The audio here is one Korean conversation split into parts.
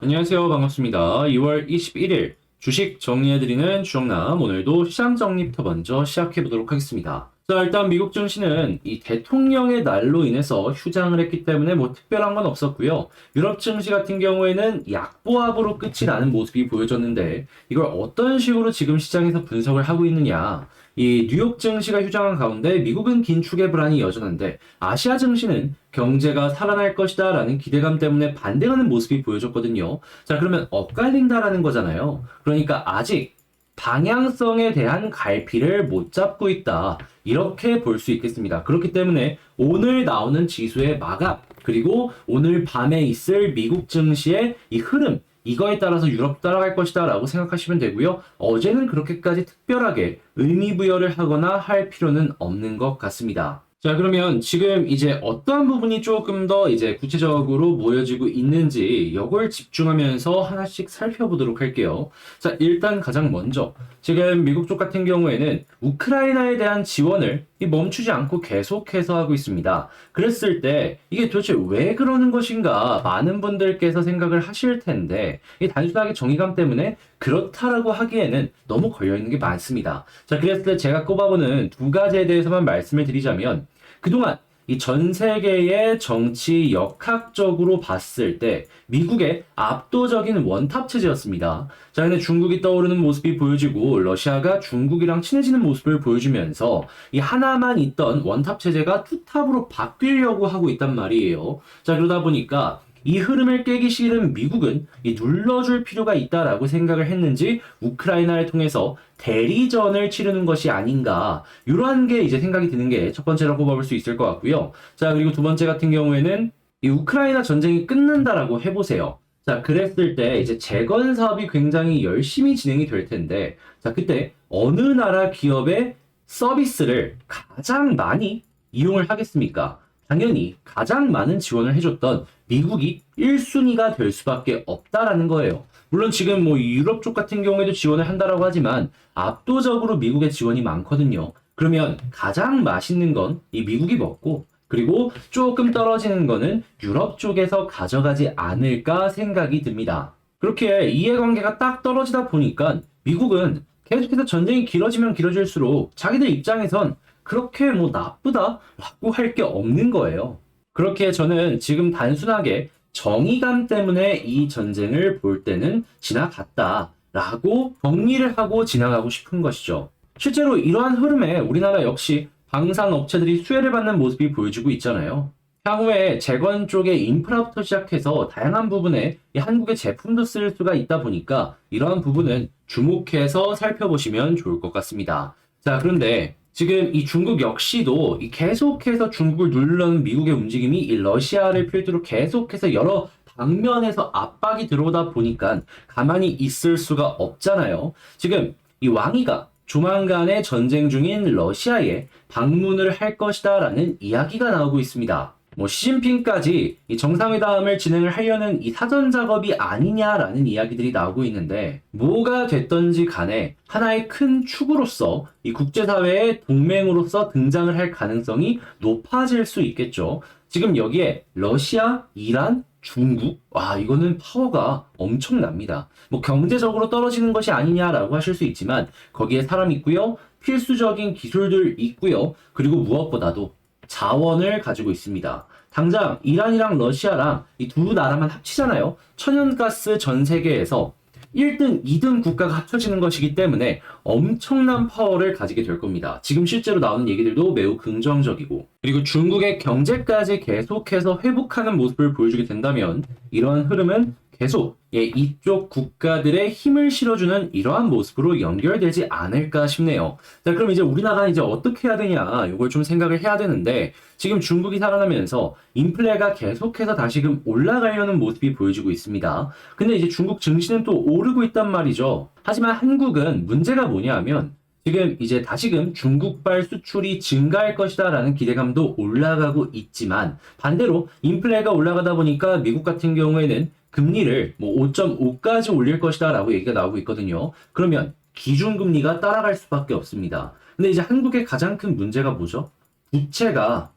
안녕하세요. 반갑습니다. 2월 21일 주식 정리해드리는 주정남. 오늘도 시장 정리부터 먼저 시작해보도록 하겠습니다. 자, 일단 미국 증시는 이 대통령의 날로 인해서 휴장을 했기 때문에 뭐 특별한 건 없었고요. 유럽 증시 같은 경우에는 약보합으로 끝이 나는 모습이 보여졌는데 이걸 어떤 식으로 지금 시장에서 분석을 하고 있느냐. 이 뉴욕 증시가 휴장한 가운데 미국은 긴축의 불안이 여전한데 아시아 증시는 경제가 살아날 것이다 라는 기대감 때문에 반등하는 모습이 보여졌거든요. 자, 그러면 엇갈린다라는 거잖아요. 그러니까 아직 방향성에 대한 갈피를 못 잡고 있다. 이렇게 볼 수 있겠습니다. 그렇기 때문에 오늘 나오는 지수의 마감, 그리고 오늘 밤에 있을 미국 증시의 이 흐름, 이거에 따라서 유럽 따라갈 것이다 라고 생각하시면 되고요. 어제는 그렇게까지 특별하게 의미 부여를 하거나 할 필요는 없는 것 같습니다. 자, 그러면 지금 이제 어떠한 부분이 조금 더 이제 구체적으로 모여지고 있는지 이걸 집중하면서 하나씩 살펴보도록 할게요. 자, 일단 가장 먼저 지금 미국 쪽 같은 경우에는 우크라이나에 대한 지원을 멈추지 않고 계속해서 하고 있습니다. 그랬을 때 이게 도대체 왜 그러는 것인가 많은 분들께서 생각을 하실 텐데 이 단순하게 정의감 때문에 그렇다라고 하기에는 너무 걸려있는 게 많습니다. 자, 그랬을 때 제가 꼽아보는 두 가지에 대해서만 말씀을 드리자면 그동안 이 전 세계의 정치 역학적으로 봤을 때 미국의 압도적인 원탑 체제였습니다. 자, 근데 중국이 떠오르는 모습이 보여지고 러시아가 중국이랑 친해지는 모습을 보여주면서 이 하나만 있던 원탑 체제가 투탑으로 바뀌려고 하고 있단 말이에요. 자, 그러다 보니까 이 흐름을 깨기 싫은 미국은 눌러줄 필요가 있다라고 생각을 했는지 우크라이나를 통해서 대리전을 치르는 것이 아닌가 이러한 게 이제 생각이 드는 게 첫 번째라고 꼽아볼 수 있을 것 같고요. 자, 그리고 두 번째 같은 경우에는 이 우크라이나 전쟁이 끝난다라고 해보세요. 자, 그랬을 때 이제 재건 사업이 굉장히 열심히 진행이 될 텐데 자, 그때 어느 나라 기업의 서비스를 가장 많이 이용을 하겠습니까? 당연히 가장 많은 지원을 해줬던 미국이 1순위가 될 수밖에 없다라는 거예요. 물론 지금 뭐 유럽 쪽 같은 경우에도 지원을 한다라고 하지만 압도적으로 미국의 지원이 많거든요. 그러면 가장 맛있는 건 이 미국이 먹고 그리고 조금 떨어지는 거는 유럽 쪽에서 가져가지 않을까 생각이 듭니다. 그렇게 이해관계가 딱 떨어지다 보니까 미국은 계속해서 전쟁이 길어지면 길어질수록 자기들 입장에선 그렇게 뭐 나쁘다라고 할 게 없는 거예요. 그렇게 저는 지금 단순하게 정의감 때문에 이 전쟁을 볼 때는 지나갔다라고 정리를 하고 지나가고 싶은 것이죠. 실제로 이러한 흐름에 우리나라 역시 방산 업체들이 수혜를 받는 모습이 보여지고 있잖아요. 향후에 재건 쪽의 인프라부터 시작해서 다양한 부분에 이 한국의 제품도 쓸 수가 있다 보니까 이러한 부분은 주목해서 살펴보시면 좋을 것 같습니다. 자, 그런데 지금 이 중국 역시도 계속해서 중국을 누르려는 미국의 움직임이 이 러시아를 필두로 계속해서 여러 방면에서 압박이 들어오다 보니까 가만히 있을 수가 없잖아요. 지금 이 왕위가 조만간에 전쟁 중인 러시아에 방문을 할 것이다라는 이야기가 나오고 있습니다. 뭐 시진핑까지 이 정상회담을 진행을 하려는 이 사전 작업이 아니냐라는 이야기들이 나오고 있는데 뭐가 됐던지 간에 하나의 큰 축으로서 이 국제사회의 동맹으로서 등장을 할 가능성이 높아질 수 있겠죠. 지금 여기에 러시아, 이란, 중국, 와, 이거는 파워가 엄청납니다. 뭐 경제적으로 떨어지는 것이 아니냐라고 하실 수 있지만 거기에 사람 있고요, 필수적인 기술들 있고요, 그리고 무엇보다도 자원을 가지고 있습니다. 당장 이란이랑 러시아랑 이 두 나라만 합치잖아요. 천연가스 전 세계에서 1등, 2등 국가가 합쳐지는 것이기 때문에 엄청난 파워를 가지게 될 겁니다. 지금 실제로 나오는 얘기들도 매우 긍정적이고 그리고 중국의 경제까지 계속해서 회복하는 모습을 보여주게 된다면 이러한 흐름은 계속 이쪽 국가들의 힘을 실어주는 이러한 모습으로 연결되지 않을까 싶네요. 자, 그럼 이제 우리나라는 이제 어떻게 해야 되냐, 이걸 좀 생각을 해야 되는데 지금 중국이 살아나면서 인플레가 계속해서 다시금 올라가려는 모습이 보여지고 있습니다. 근데 이제 중국 증시는 또 오르고 있단 말이죠. 하지만 한국은 문제가 뭐냐면 지금 이제 다시금 중국발 수출이 증가할 것이다라는 기대감도 올라가고 있지만 반대로 인플레가 올라가다 보니까 미국 같은 경우에는 금리를 뭐 5.5까지 올릴 것이다 라고 얘기가 나오고 있거든요. 그러면 기준금리가 따라갈 수밖에 없습니다. 근데 이제 한국의 가장 큰 문제가 뭐죠? 부채가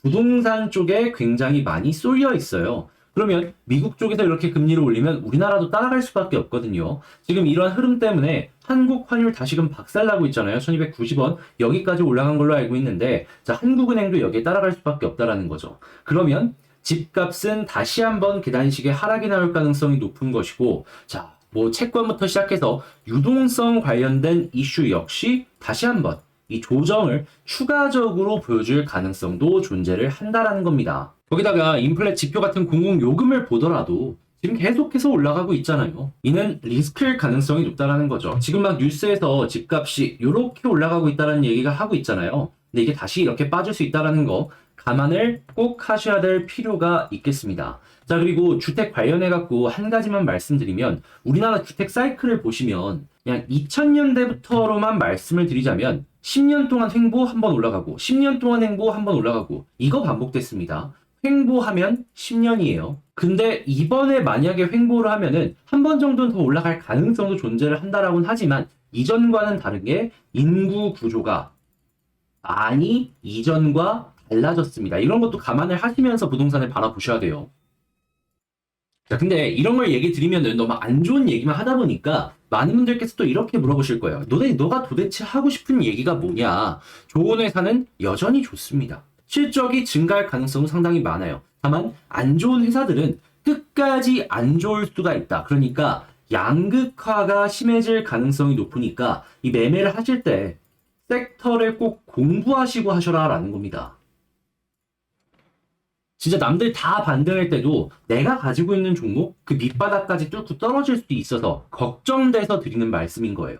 부동산 쪽에 굉장히 많이 쏠려 있어요. 그러면 미국 쪽에서 이렇게 금리를 올리면 우리나라도 따라갈 수밖에 없거든요. 지금 이런 흐름 때문에 한국 환율 다시금 박살나고 있잖아요. 1290원 여기까지 올라간 걸로 알고 있는데 자, 한국은행도 여기에 따라갈 수밖에 없다라는 거죠. 그러면 집값은 다시 한번 계단식의 하락이 나올 가능성이 높은 것이고 자, 뭐 채권부터 시작해서 유동성 관련된 이슈 역시 다시 한번 이 조정을 추가적으로 보여줄 가능성도 존재를 한다라는 겁니다. 거기다가 인플레 지표 같은 공공요금을 보더라도 지금 계속해서 올라가고 있잖아요. 이는 리스크일 가능성이 높다라는 거죠. 지금 막 뉴스에서 집값이 이렇게 올라가고 있다는 얘기가 하고 있잖아요. 근데 이게 다시 이렇게 빠질 수 있다는 거 감안을 꼭 하셔야 될 필요가 있겠습니다. 자, 그리고 주택 관련해갖고 한 가지만 말씀드리면 우리나라 주택 사이클을 보시면 그냥 2000년대부터로만 말씀을 드리자면 10년 동안 횡보 한번 올라가고 10년 동안 횡보 한번 올라가고 이거 반복됐습니다. 횡보하면 10년이에요. 근데 이번에 만약에 횡보를 하면은 한 번 정도는 더 올라갈 가능성도 존재를 한다라고는 하지만 이전과는 다른 게 인구 구조가 많이 이전과 달라졌습니다. 이런 것도 감안을 하시면서 부동산을 바라보셔야 돼요. 자, 근데 이런 걸 얘기 드리면은 너무 안 좋은 얘기만 하다 보니까 많은 분들께서 또 이렇게 물어보실 거예요. 너가 도대체 하고 싶은 얘기가 뭐냐? 좋은 회사는 여전히 좋습니다. 실적이 증가할 가능성은 상당히 많아요. 다만 안 좋은 회사들은 끝까지 안 좋을 수가 있다. 그러니까 양극화가 심해질 가능성이 높으니까 이 매매를 하실 때 섹터를 꼭 공부하시고 하셔라라는 겁니다. 진짜 남들 다 반등할 때도 내가 가지고 있는 종목 그 밑바닥까지 뚫고 떨어질 수도 있어서 걱정돼서 드리는 말씀인 거예요.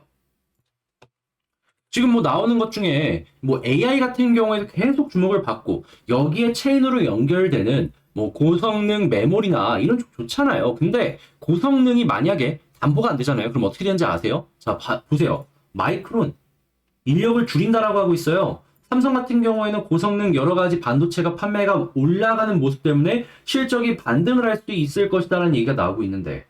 지금 뭐 나오는 것 중에 뭐 AI 같은 경우에도 계속 주목을 받고 여기에 체인으로 연결되는 뭐 고성능 메모리나 이런 쪽 좋잖아요. 근데 고성능이 만약에 담보가 안 되잖아요. 그럼 어떻게 되는지 아세요? 자, 보세요. 마이크론 인력을 줄인다라고 하고 있어요. 삼성 같은 경우에는 고성능 여러 가지 반도체가 판매가 올라가는 모습 때문에 실적이 반등을 할 수도 있을 것이다라는 얘기가 나오고 있는데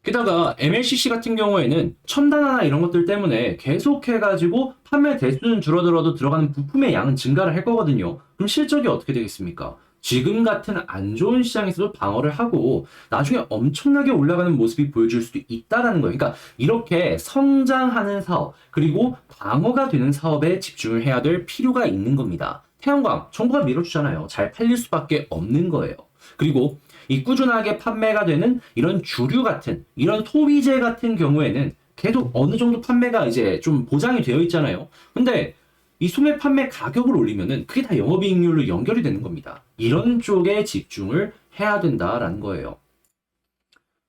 게다가 MLCC 같은 경우에는 첨단화나 이런 것들 때문에 계속해가지고 판매 대수는 줄어들어도 들어가는 부품의 양은 증가를 할 거거든요. 그럼 실적이 어떻게 되겠습니까? 지금 같은 안 좋은 시장에서도 방어를 하고 나중에 엄청나게 올라가는 모습이 보여줄 수도 있다라는 거예요. 그러니까 이렇게 성장하는 사업 그리고 방어가 되는 사업에 집중을 해야 될 필요가 있는 겁니다. 태양광 정부가 밀어주잖아요. 잘 팔릴 수밖에 없는 거예요. 그리고 이 꾸준하게 판매가 되는 이런 주류 같은 이런 소비재 같은 경우에는 계속 어느 정도 판매가 이제 좀 보장이 되어 있잖아요. 근데 이 소매 판매 가격을 올리면은 그게 다 영업이익률로 연결이 되는 겁니다. 이런 쪽에 집중을 해야 된다라는 거예요.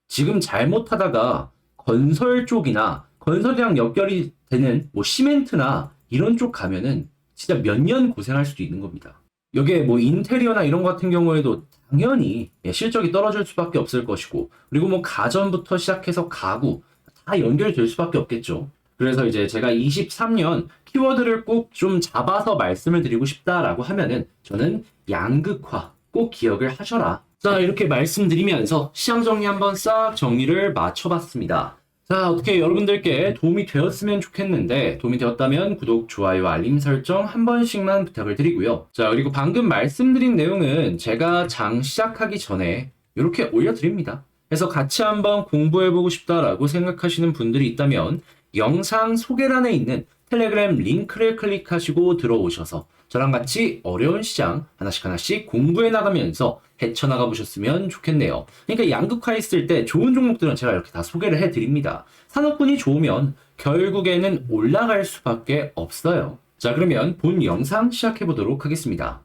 지금 잘못하다가 건설 쪽이나 건설이랑 연결이 되는 뭐 시멘트나 이런 쪽 가면은 진짜 몇 년 고생할 수도 있는 겁니다. 여기에 뭐 인테리어나 이런 거 같은 경우에도 당연히 실적이 떨어질 수밖에 없을 것이고 그리고 뭐 가전부터 시작해서 가구 다 연결될 수밖에 없겠죠. 그래서 이제 제가 23년 키워드를 꼭 좀 잡아서 말씀을 드리고 싶다라고 하면은 저는 양극화 꼭 기억을 하셔라. 자, 이렇게 말씀드리면서 시장 정리 한번 싹 정리를 맞춰봤습니다. 자, 어떻게 여러분들께 도움이 되었으면 좋겠는데 도움이 되었다면 구독, 좋아요, 알림 설정 한 번씩만 부탁을 드리고요. 자, 그리고 방금 말씀드린 내용은 제가 장 시작하기 전에 이렇게 올려드립니다. 그래서 같이 한번 공부해보고 싶다라고 생각하시는 분들이 있다면 영상 소개란에 있는 텔레그램 링크를 클릭하시고 들어오셔서 저랑 같이 어려운 시장 하나씩 공부해 나가면서 헤쳐나가 보셨으면 좋겠네요. 그러니까 양극화했을 때 좋은 종목들은 제가 이렇게 다 소개를 해드립니다. 산업군이 좋으면 결국에는 올라갈 수밖에 없어요. 자, 그러면 본 영상 시작해 보도록 하겠습니다.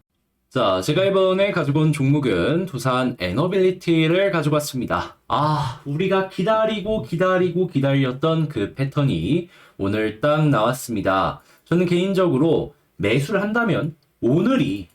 자, 제가 이번에 가지고 온 종목은 두산 에너빌리티를 가지고 왔습니다. 우리가 기다렸던 그 패턴이 오늘 딱 나왔습니다. 저는 개인적으로 매수를 한다면 오늘이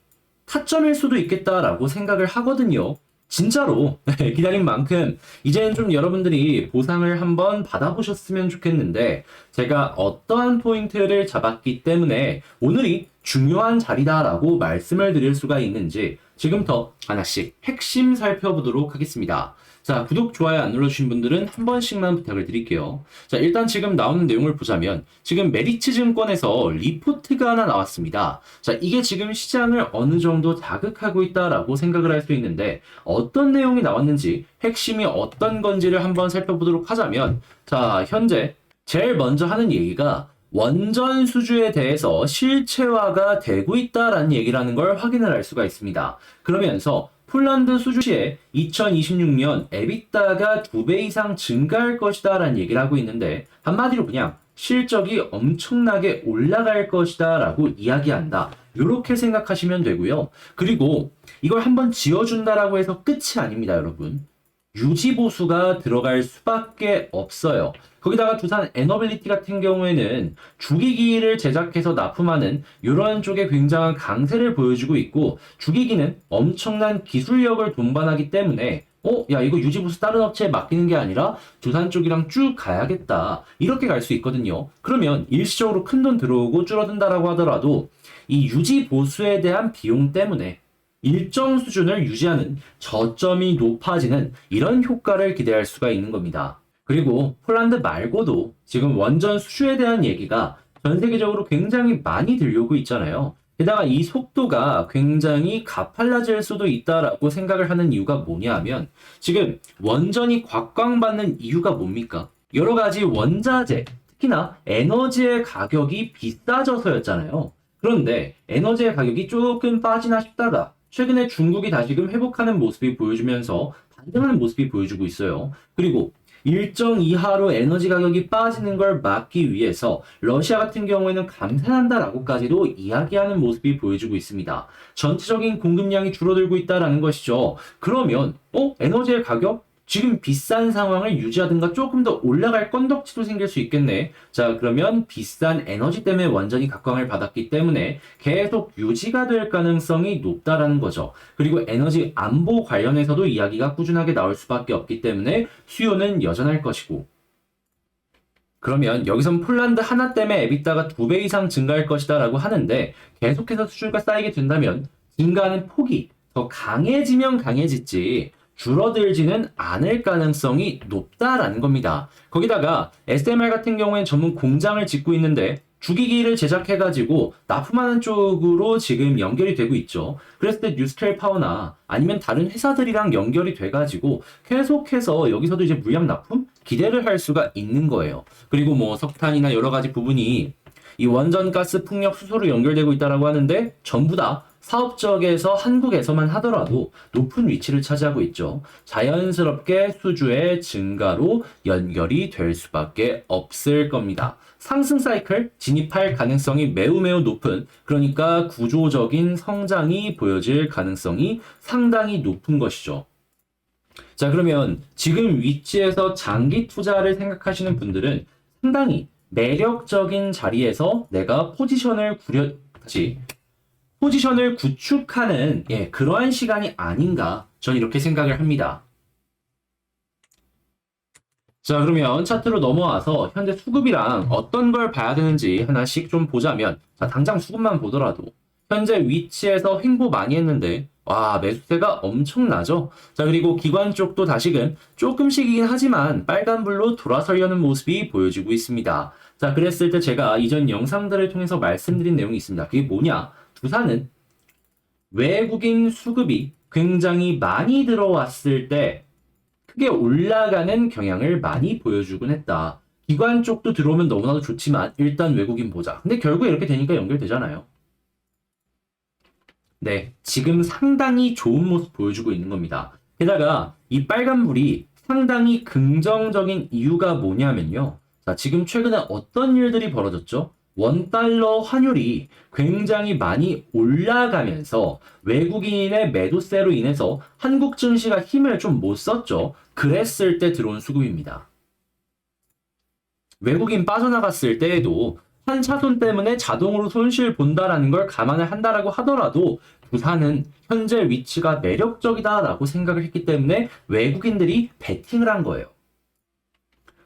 타점일 수도 있겠다라고 생각을 하거든요. 진짜로 기다린 만큼 이제는 좀 여러분들이 보상을 한번 받아보셨으면 좋겠는데 제가 어떠한 포인트를 잡았기 때문에 오늘이 중요한 자리다라고 말씀을 드릴 수가 있는지 지금부터 하나씩 핵심 살펴보도록 하겠습니다. 자, 구독, 좋아요 안 눌러주신 분들은 한 번씩만 부탁을 드릴게요. 자, 일단 지금 나오는 내용을 보자면 지금 메리츠 증권에서 리포트가 하나 나왔습니다. 자, 이게 지금 시장을 어느 정도 자극하고 있다라고 생각을 할 수 있는데 어떤 내용이 나왔는지 핵심이 어떤 건지를 한번 살펴보도록 하자면 자, 현재 제일 먼저 하는 얘기가 원전 수주에 대해서 실체화가 되고 있다라는 얘기라는 걸 확인을 할 수가 있습니다. 그러면서 폴란드 수주 시에 2026년 에비타가 2배 이상 증가할 것이다 라는 얘기를 하고 있는데 한마디로 그냥 실적이 엄청나게 올라갈 것이다 라고 이야기한다. 이렇게 생각하시면 되고요. 그리고 이걸 한번 지어준다라고 해서 끝이 아닙니다, 여러분. 유지보수가 들어갈 수밖에 없어요. 거기다가 두산 에너빌리티 같은 경우에는 주기기를 제작해서 납품하는 이런 쪽에 굉장한 강세를 보여주고 있고 주기기는 엄청난 기술력을 동반하기 때문에 야 이거 유지보수 다른 업체에 맡기는 게 아니라 두산 쪽이랑 쭉 가야겠다 이렇게 갈 수 있거든요. 그러면 일시적으로 큰돈 들어오고 줄어든다라고 하더라도 이 유지보수에 대한 비용 때문에 일정 수준을 유지하는 저점이 높아지는 이런 효과를 기대할 수가 있는 겁니다. 그리고 폴란드 말고도 지금 원전 수주에 대한 얘기가 전 세계적으로 굉장히 많이 들려오고 있잖아요. 게다가 이 속도가 굉장히 가팔라질 수도 있다라고 생각을 하는 이유가 뭐냐 하면 지금 원전이 곽광받는 이유가 뭡니까? 여러 가지 원자재, 특히나 에너지의 가격이 비싸져서였잖아요. 그런데 에너지의 가격이 조금 빠지나 싶다가 최근에 중국이 다시금 회복하는 모습이 보여주면서 반등하는 모습이 보여주고 있어요. 그리고 일정 이하로 에너지 가격이 빠지는 걸 막기 위해서 러시아 같은 경우에는 감산한다라고까지도 이야기하는 모습이 보여주고 있습니다. 전체적인 공급량이 줄어들고 있다라는 것이죠. 그러면 에너지의 가격? 지금 비싼 상황을 유지하든가 조금 더 올라갈 건덕지도 생길 수 있겠네. 자, 그러면 비싼 에너지 때문에 완전히 각광을 받았기 때문에 계속 유지가 될 가능성이 높다라는 거죠. 그리고 에너지 안보 관련해서도 이야기가 꾸준하게 나올 수밖에 없기 때문에 수요는 여전할 것이고. 그러면 여기선 폴란드 하나 때문에 에비타가 2배 이상 증가할 것이다 라고 하는데 계속해서 수주가 쌓이게 된다면 증가하는 폭이 더 강해지면 강해지지 줄어들지는 않을 가능성이 높다라는 겁니다. 거기다가 SMR 같은 경우엔 전문 공장을 짓고 있는데 주기기를 제작해가지고 납품하는 쪽으로 지금 연결이 되고 있죠. 그랬을 때 뉴스케일 파워나 아니면 다른 회사들이랑 연결이 돼가지고 계속해서 여기서도 이제 물량 납품 기대를 할 수가 있는 거예요. 그리고 뭐 석탄이나 여러 가지 부분이 이 원전 가스 풍력 수소로 연결되고 있다라고 하는데 전부 다 사업적에서 한국에서만 하더라도 높은 위치를 차지하고 있죠. 자연스럽게 수주의 증가로 연결이 될 수밖에 없을 겁니다. 상승 사이클 진입할 가능성이 매우 높은, 그러니까 구조적인 성장이 보여질 가능성이 상당히 높은 것이죠. 자, 그러면 지금 위치에서 장기 투자를 생각하시는 분들은 상당히 매력적인 자리에서 내가 포지션을 구축하는 그러한 시간이 아닌가 저는 이렇게 생각을 합니다. 자, 그러면 차트로 넘어와서 현재 수급이랑 어떤 걸 봐야 되는지 하나씩 좀 보자면 자, 당장 수급만 보더라도 현재 위치에서 횡보 많이 했는데 와, 매수세가 엄청나죠? 자, 그리고 기관 쪽도 다시금 조금씩이긴 하지만 빨간불로 돌아서려는 모습이 보여지고 있습니다. 자, 그랬을 때 제가 이전 영상들을 통해서 말씀드린 내용이 있습니다. 그게 뭐냐? 두산은 외국인 수급이 굉장히 많이 들어왔을 때 크게 올라가는 경향을 많이 보여주곤 했다. 기관 쪽도 들어오면 너무나도 좋지만 일단 외국인 보자. 근데 결국 이렇게 되니까 연결되잖아요. 네, 지금 상당히 좋은 모습 보여주고 있는 겁니다. 게다가 이 빨간불이 상당히 긍정적인 이유가 뭐냐면요. 자, 지금 최근에 어떤 일들이 벌어졌죠? 원달러 환율이 굉장히 많이 올라가면서 외국인의 매도세로 인해서 한국 증시가 힘을 좀 못 썼죠. 그랬을 때 들어온 수급입니다. 외국인 빠져나갔을 때에도 한 차손 때문에 자동으로 손실 본다라는 걸 감안을 한다라고 하더라도 두산은 현재 위치가 매력적이다라고 생각을 했기 때문에 외국인들이 베팅을 한 거예요.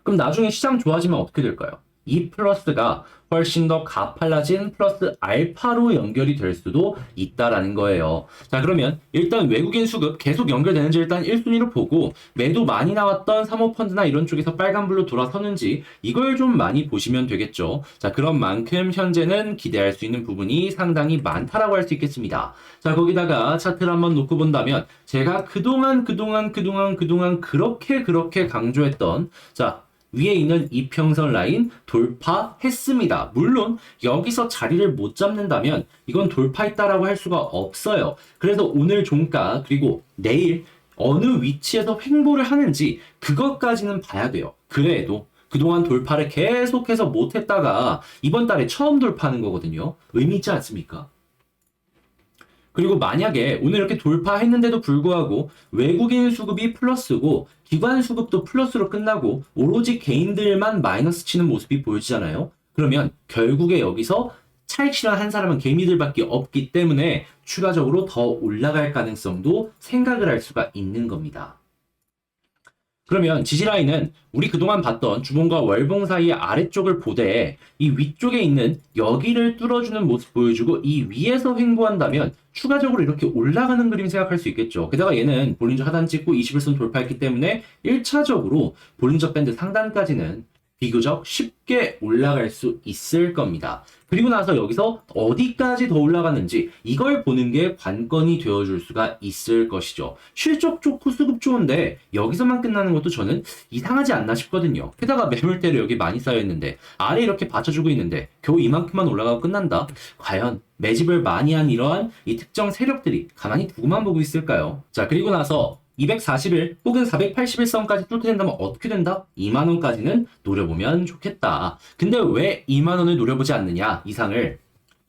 그럼 나중에 시장 좋아지면 어떻게 될까요? 이 플러스가 훨씬 더 가팔라진 플러스 알파로 연결이 될 수도 있다라는 거예요. 자, 그러면 일단 외국인 수급 계속 연결되는지 일단 1순위로 보고 매도 많이 나왔던 사모펀드나 이런 쪽에서 빨간불로 돌아서는지 이걸 좀 많이 보시면 되겠죠. 자, 그런 만큼 현재는 기대할 수 있는 부분이 상당히 많다라고 할 수 있겠습니다. 자, 거기다가 차트를 한번 놓고 본다면 제가 그동안 그렇게 강조했던 자, 위에 있는 이평선 라인 돌파했습니다. 물론 여기서 자리를 못 잡는다면 이건 돌파했다라고 할 수가 없어요. 그래서 오늘 종가 그리고 내일 어느 위치에서 횡보를 하는지 그것까지는 봐야 돼요. 그래도 그동안 돌파를 계속해서 못했다가 이번 달에 처음 돌파하는 거거든요. 의미 있지 않습니까? 그리고 만약에 오늘 이렇게 돌파했는데도 불구하고 외국인 수급이 플러스고 기관 수급도 플러스로 끝나고 오로지 개인들만 마이너스 치는 모습이 보여지잖아요. 그러면 결국에 여기서 차익 실현한 사람은 개미들밖에 없기 때문에 추가적으로 더 올라갈 가능성도 생각을 할 수가 있는 겁니다. 그러면 지지라인은 우리 그동안 봤던 주봉과 월봉 사이의 아래쪽을 보되 이 위쪽에 있는 여기를 뚫어주는 모습 보여주고 이 위에서 횡보한다면 추가적으로 이렇게 올라가는 그림 생각할 수 있겠죠. 게다가 얘는 볼린저 하단 찍고 21선 돌파했기 때문에 1차적으로 볼린저 밴드 상단까지는 비교적 쉽게 올라갈 수 있을 겁니다. 그리고 나서 여기서 어디까지 더 올라가는지 이걸 보는 게 관건이 되어줄 수가 있을 것이죠. 실적 좋고 수급 좋은데 여기서만 끝나는 것도 저는 이상하지 않나 싶거든요. 게다가 매물대로 여기 많이 쌓여있는데 아래 이렇게 받쳐주고 있는데 겨우 이만큼만 올라가고 끝난다? 과연 매집을 많이 한 이러한 이 특정 세력들이 가만히 두고만 보고 있을까요? 자, 그리고 나서 241 혹은 481선까지 뚫게 된다면 어떻게 된다? 2만원까지는 노려보면 좋겠다. 근데 왜 2만원을 노려보지 않느냐? 이상을.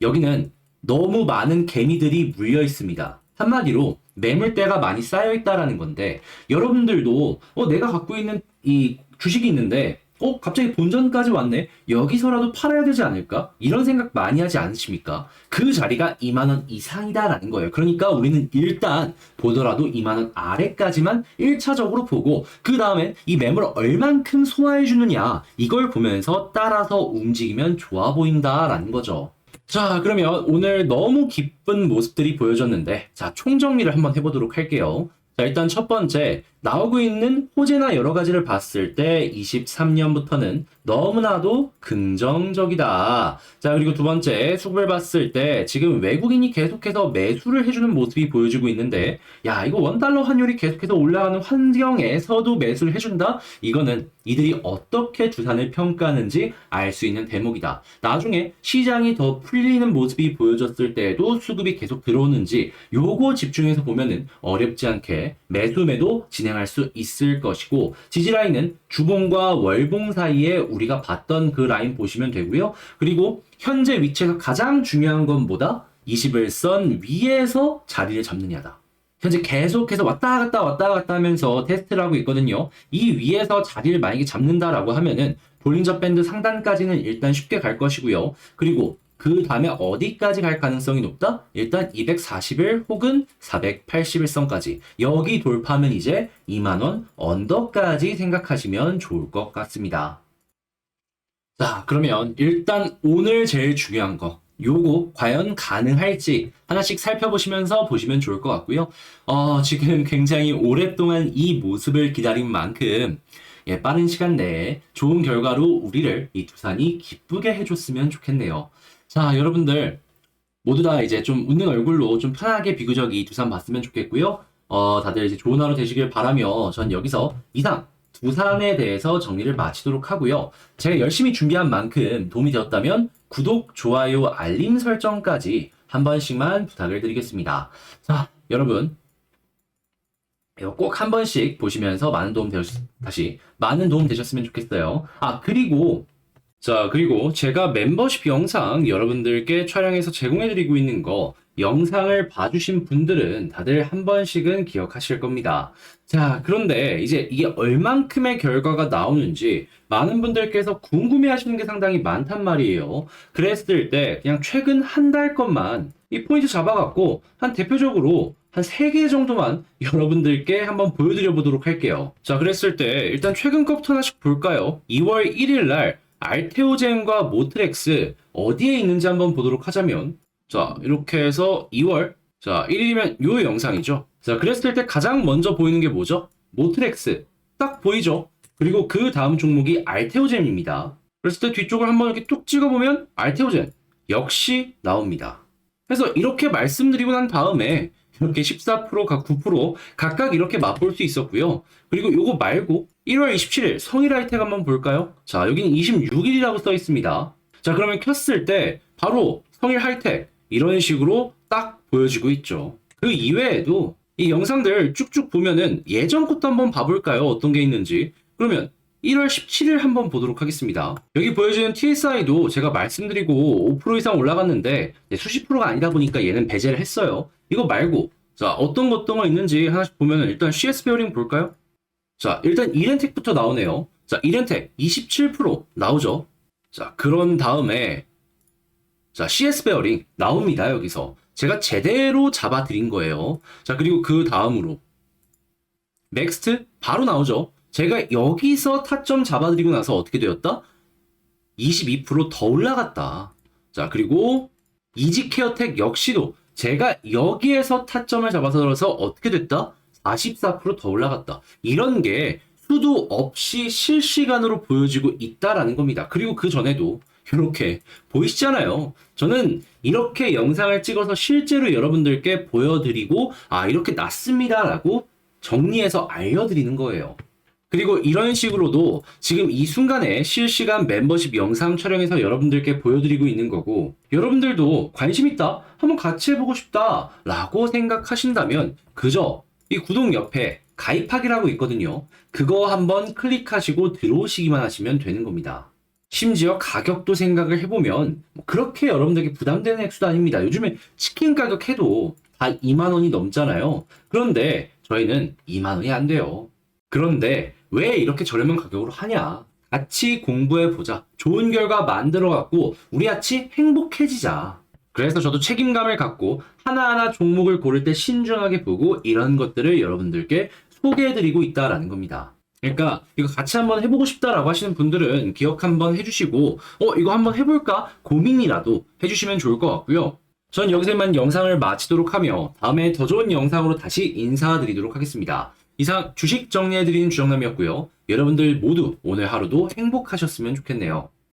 여기는 너무 많은 개미들이 물려 있습니다. 한마디로 매물대가 많이 쌓여 있다라는 건데 여러분들도 내가 갖고 있는 이 주식이 있는데 갑자기 본전까지 왔네? 여기서라도 팔아야 되지 않을까? 이런 생각 많이 하지 않으십니까? 그 자리가 2만원 이상이다라는 거예요. 그러니까 우리는 일단 보더라도 2만원 아래까지만 1차적으로 보고 그 다음엔 이 매물을 얼만큼 소화해 주느냐 이걸 보면서 따라서 움직이면 좋아 보인다라는 거죠. 자, 그러면 오늘 너무 기쁜 모습들이 보여졌는데 자, 총정리를 한번 해보도록 할게요. 자, 일단 첫 번째, 나오고 있는 호재나 여러 가지를 봤을 때 23년부터는 너무나도 긍정적이다. 자, 그리고 두 번째, 수급을 봤을 때 지금 외국인이 계속해서 매수를 해주는 모습이 보여지고 있는데 야, 이거 원달러 환율이 계속해서 올라가는 환경에서도 매수를 해준다? 이거는 이들이 어떻게 주산을 평가하는지 알 수 있는 대목이다. 나중에 시장이 더 풀리는 모습이 보여졌을 때에도 수급이 계속 들어오는지 요거 집중해서 보면은 어렵지 않게 매수매도 진행할 수 있을 것이고 지지라인은 주봉과 월봉 사이에 우리가 봤던 그 라인 보시면 되고요. 그리고 현재 위치에서 가장 중요한 건 뭐다? 21선 위에서 자리를 잡느냐다. 현재 계속해서 왔다 갔다 하면서 테스트를 하고 있거든요. 이 위에서 자리를 만약에 잡는다라고 하면은 볼린저 밴드 상단까지는 일단 쉽게 갈 것이고요. 그리고 그 다음에 어디까지 갈 가능성이 높다? 일단 241 혹은 481선까지. 여기 돌파하면 이제 2만원 언더까지 생각하시면 좋을 것 같습니다. 자, 그러면 일단 오늘 제일 중요한 거. 요거 과연 가능할지 하나씩 살펴보시면서 보시면 좋을 것 같고요. 지금 굉장히 오랫동안 이 모습을 기다린 만큼 빠른 시간 내에 좋은 결과로 우리를 이 두산이 기쁘게 해줬으면 좋겠네요. 자, 여러분들 모두 다 이제 좀 웃는 얼굴로 좀 편하게 비교적 이 두산 봤으면 좋겠고요. 다들 이제 좋은 하루 되시길 바라며 전 여기서 이상 두산에 대해서 정리를 마치도록 하고요. 제가 열심히 준비한 만큼 도움이 되었다면 구독, 좋아요, 알림 설정까지 한 번씩만 부탁을 드리겠습니다. 자, 여러분 이거 꼭 한 번씩 보시면서 많은 도움 되셨으면 좋겠어요. 그리고 제가 멤버십 영상 여러분들께 촬영해서 제공해드리고 있는 거 영상을 봐주신 분들은 다들 한 번씩은 기억하실 겁니다. 자, 그런데 이제 이게 얼만큼의 결과가 나오는지 많은 분들께서 궁금해 하시는 게 상당히 많단 말이에요. 그랬을 때 그냥 최근 한 달 것만 이 포인트 잡아갖고 한 대표적으로 한 3개 정도만 여러분들께 한번 보여드려 보도록 할게요. 자, 그랬을 때 일단 최근 것부터 하나씩 볼까요? 2월 1일 날 알테오젠과 모트렉스 어디에 있는지 한번 보도록 하자면, 자, 이렇게 해서 2월, 자, 1일이면 요 영상이죠. 자, 그랬을 때 가장 먼저 보이는 게 뭐죠? 모트렉스. 딱 보이죠? 그리고 그 다음 종목이 알테오젠입니다. 그랬을 때 뒤쪽을 한번 이렇게 뚝 찍어보면 알테오젠 역시 나옵니다. 그래서 이렇게 말씀드리고 난 다음에 이렇게 14%각 9% 각각 이렇게 맛볼 수 있었고요. 그리고 요거 말고 1월 27일 성일 하이텍 한번 볼까요? 자, 여기는 26일이라고 써 있습니다. 자, 그러면 켰을 때 바로 성일 하이텍 이런 식으로 딱 보여지고 있죠. 그 이외에도 이 영상들 쭉쭉 보면은 예전 것도 한번 봐볼까요? 어떤 게 있는지. 그러면 1월 17일 한번 보도록 하겠습니다. 여기 보여지는 TSI도 제가 말씀드리고 5% 이상 올라갔는데 수십 프로가 아니다 보니까 얘는 배제를 했어요. 이거 말고 자, 어떤 거 있는지 하나씩 보면은 일단 CS 베어링 볼까요? 자, 일단 이렌텍부터 나오네요. 자, 이렌텍 27% 나오죠. 자, 그런 다음에 자, CS 베어링 나옵니다. 여기서 제가 제대로 잡아드린 거예요. 자, 그리고 그 다음으로 넥스트 바로 나오죠. 제가 여기서 타점 잡아드리고 나서 어떻게 되었다? 22%더 올라갔다. 자, 그리고 이지케어텍 역시도 제가 여기에서 타점을 잡아서 어떻게 됐다? 44%더 올라갔다. 이런 게 수도 없이 실시간으로 보여지고 있다라는 겁니다. 그리고 그 전에도 이렇게 보이시잖아요. 저는 이렇게 영상을 찍어서 실제로 여러분들께 보여드리고 이렇게 났습니다라고 정리해서 알려드리는 거예요. 그리고 이런 식으로도 지금 이 순간에 실시간 멤버십 영상 촬영해서 여러분들께 보여드리고 있는 거고, 여러분들도 관심 있다, 한번 같이 해보고 싶다 라고 생각하신다면 그저 이 구독 옆에 가입하기라고 있거든요. 그거 한번 클릭하시고 들어오시기만 하시면 되는 겁니다. 심지어 가격도 생각을 해보면 그렇게 여러분들에게 부담되는 액수도 아닙니다. 요즘에 치킨 가격 해도 다 2만 원이 넘잖아요. 그런데 저희는 2만 원이 안 돼요. 그런데 왜 이렇게 저렴한 가격으로 하냐? 같이 공부해보자. 좋은 결과 만들어갖고 우리 같이 행복해지자. 그래서 저도 책임감을 갖고 하나하나 종목을 고를 때 신중하게 보고 이런 것들을 여러분들께 소개해드리고 있다라는 겁니다. 그러니까 이거 같이 한번 해보고 싶다라고 하시는 분들은 기억 한번 해주시고 이거 한번 해볼까? 고민이라도 해주시면 좋을 것 같고요. 전 여기서 이만 영상을 마치도록 하며 다음에 더 좋은 영상으로 다시 인사드리도록 하겠습니다. 이상 주식 정리해드린 주정남이었고요. 여러분들 모두 오늘 하루도 행복하셨으면 좋겠네요.